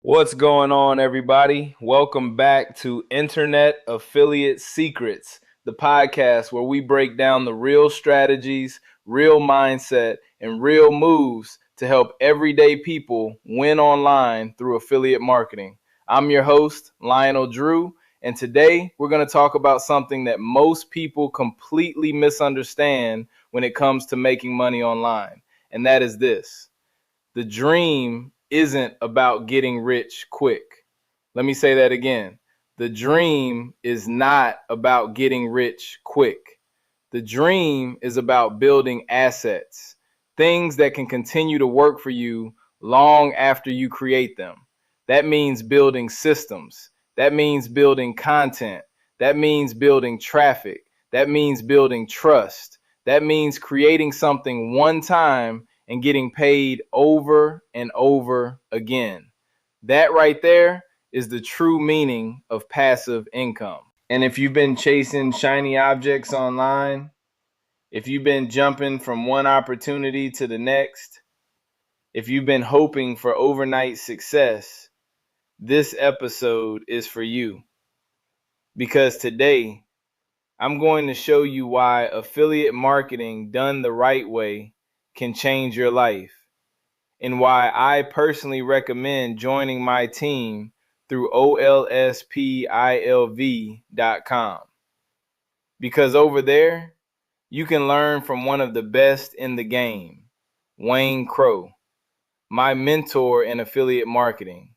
What's going on, everybody? Welcome back to Internet Affiliate Secrets, the podcast where we break down the real strategies, real mindset, and real moves to help everyday people win online through affiliate marketing. I'm your host, Lionel Drew, and today we're going to talk about something that most people completely misunderstand when it comes to making money online, and that is this. The dream isn't about getting rich quick. Let me say that again. The dream is not about getting rich quick. The dream is about building assets, things that can continue to work for you long after you create them. That means building systems. That means building content. That means building traffic. That means building trust. That means creating something one time and getting paid over and over again. That right there is the true meaning of passive income. And if you've been chasing shiny objects online, if you've been jumping from one opportunity to the next, if you've been hoping for overnight success, this episode is for you. Because today, I'm going to show you why affiliate marketing done the right way can change your life, and why I personally recommend joining my team through olspilv.com. Because over there, you can learn from one of the best in the game, Wayne Crow, my mentor in affiliate marketing.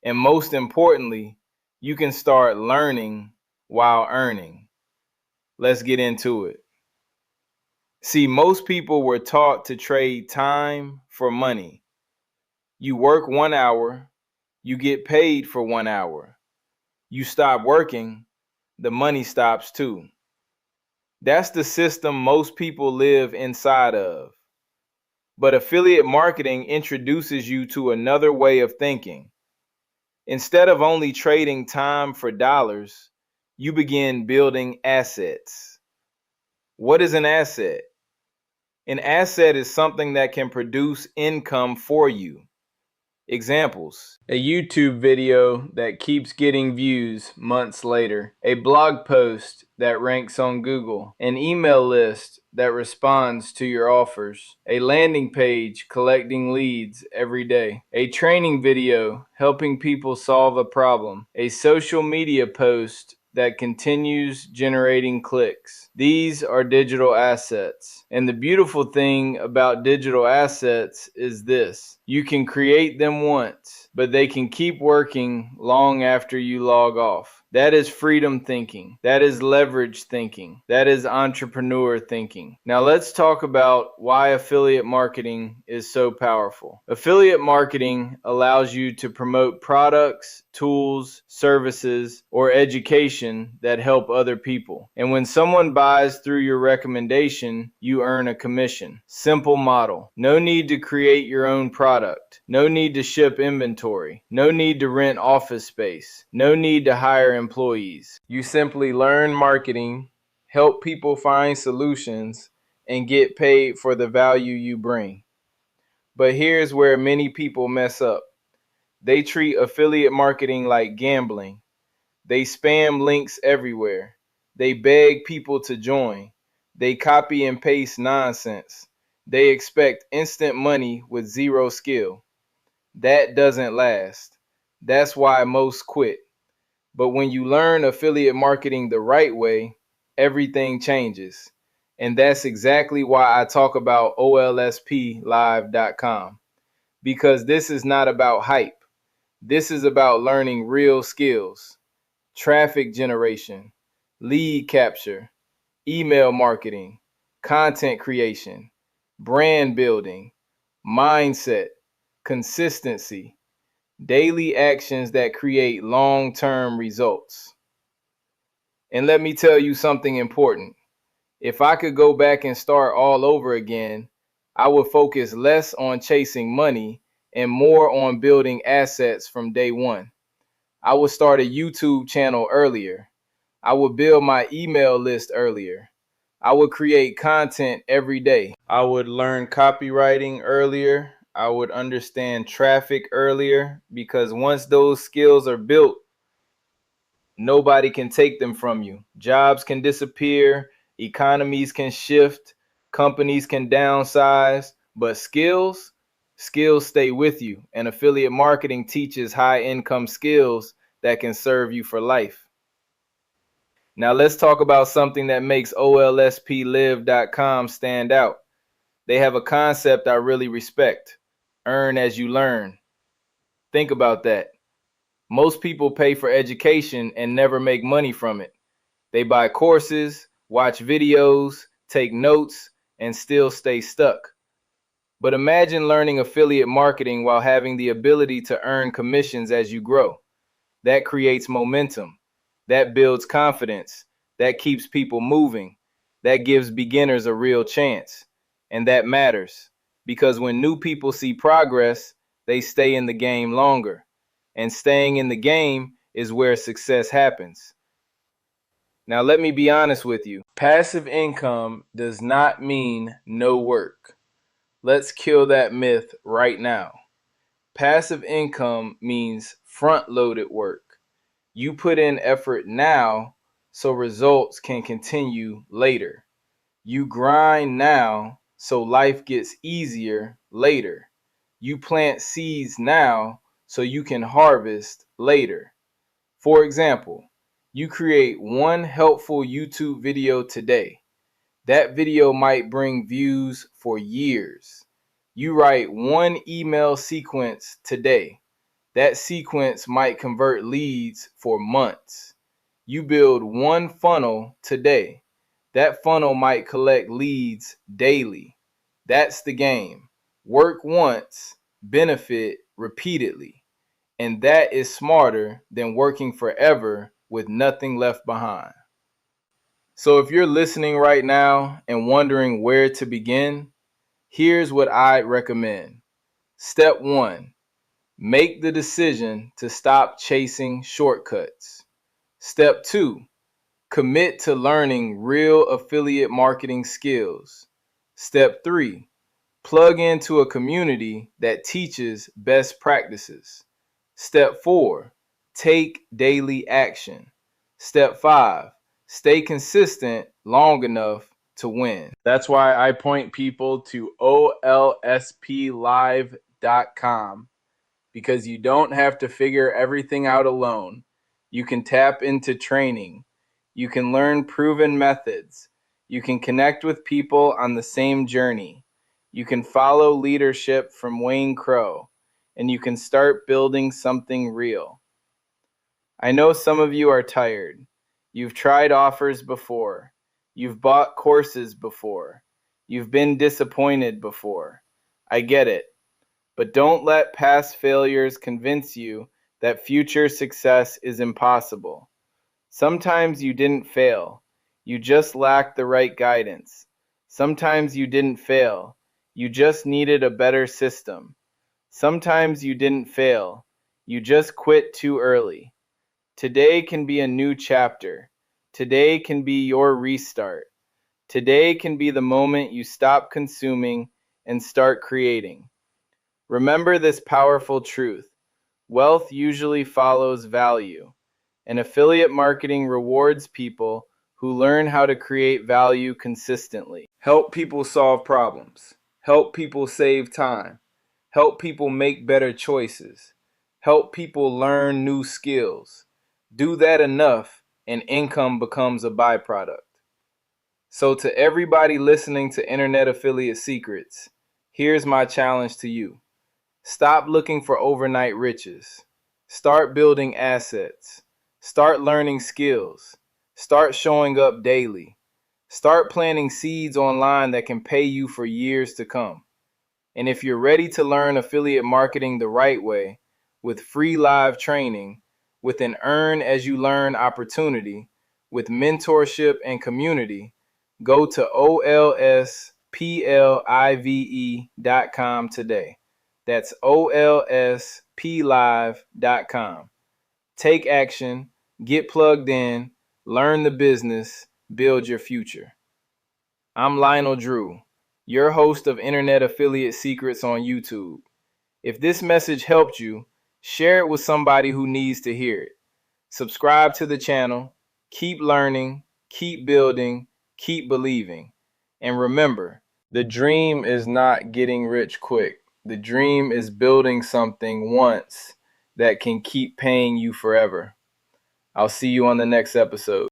And most importantly, you can start learning while earning. Let's get into it. See, most people were taught to trade time for money. You work 1 hour, you get paid for 1 hour. You stop working, the money stops too. That's the system most people live inside of. But affiliate marketing introduces you to another way of thinking. Instead of only trading time for dollars, you begin building assets. What is an asset? An asset is something that can produce income for you. Examples: a YouTube video that keeps getting views months later, a blog post that ranks on Google, an email list that responds to your offers, a landing page collecting leads every day, a training video helping people solve a problem, a social media post that continues generating clicks. These are digital assets. And the beautiful thing about digital assets is this: you can create them once, but they can keep working long after you log off. That is freedom thinking. That is leverage thinking. That is entrepreneur thinking. Now let's talk about why affiliate marketing is so powerful. Affiliate marketing allows you to promote products, tools, services, or education that help other people. And when someone buys through your recommendation, you earn a commission. Simple model. No need to create your own product. No need to ship inventory. No need to rent office space. No need to hire employees. You simply learn marketing, help people find solutions, and get paid for the value you bring. But here's where many people mess up. They treat affiliate marketing like gambling. They spam links everywhere. They beg people to join. They copy and paste nonsense. They expect instant money with zero skill. That doesn't last. That's why most quit. But when you learn affiliate marketing the right way, everything changes. And that's exactly why I talk about olsplive.com. Because this is not about hype. This is about learning real skills: traffic generation, lead capture, email marketing, content creation, brand building, mindset, consistency, daily actions that create long-term results. And let me tell you something important. If I could go back and start all over again, I would focus less on chasing money and more on building assets from day one. I would start a YouTube channel earlier. I would build my email list earlier. I would create content every day. I would learn copywriting earlier. I would understand traffic earlier, because once those skills are built, nobody can take them from you. Jobs can disappear, economies can shift, companies can downsize, but skills stay with you. And affiliate marketing teaches high income skills that can serve you for life. Now let's talk about something that makes olsplive.com stand out. They have a concept I really respect: earn as you learn. Think about that. Most people pay for education and never make money from it. They buy courses, watch videos, take notes, and still stay stuck. But imagine learning affiliate marketing while having the ability to earn commissions as you grow. That creates momentum. That builds confidence. That keeps people moving. That gives beginners a real chance. And that matters, because when new people see progress, they stay in the game longer. And staying in the game is where success happens. Now, let me be honest with you. Passive income does not mean no work. Let's kill that myth right now. Passive income means front-loaded work. You put in effort now so results can continue later. You grind now so life gets easier later. You plant seeds now so you can harvest later. For example, you create one helpful YouTube video today. That video might bring views for years. You write one email sequence today. That sequence might convert leads for months. You build one funnel today. That funnel might collect leads daily. That's the game. Work once, benefit repeatedly. And that is smarter than working forever with nothing left behind. So if you're listening right now and wondering where to begin, here's what I recommend. Step 1, make the decision to stop chasing shortcuts. Step 2, commit to learning real affiliate marketing skills. Step 3, plug into a community that teaches best practices. Step 4, take daily action. Step 5, stay consistent long enough to win. That's why I point people to olsplive.com, because you don't have to figure everything out alone. You can tap into training. You can learn proven methods. You can connect with people on the same journey. You can follow leadership from Wayne Crow, and you can start building something real. I know some of you are tired. You've tried offers before. You've bought courses before. You've been disappointed before. I get it. But don't let past failures convince you that future success is impossible. Sometimes you didn't fail. You just lacked the right guidance. Sometimes you didn't fail. You just needed a better system. Sometimes you didn't fail. You just quit too early. Today can be a new chapter. Today can be your restart. Today can be the moment you stop consuming and start creating. Remember this powerful truth: wealth usually follows value, and affiliate marketing rewards people who learn how to create value consistently. Help people solve problems. Help people save time. Help people make better choices. Help people learn new skills. Do that enough, and income becomes a byproduct. So to everybody listening to Internet Affiliate Secrets, here's my challenge to you. Stop looking for overnight riches. Start building assets. Start learning skills. Start showing up daily. Start planting seeds online that can pay you for years to come. And if you're ready to learn affiliate marketing the right way, with free live training, with an earn as you learn opportunity, with mentorship and community, go to olsplive.com today. That's olsplive.com. Take action, get plugged in, learn the business, build your future. I'm Lionel Drew, your host of Internet Affiliate Secrets on YouTube. If this message helped you, share it with somebody who needs to hear it. Subscribe to the channel. Keep learning, keep building, keep believing. And remember, the dream is not getting rich quick. The dream is building something once that can keep paying you forever. I'll see you on the next episode.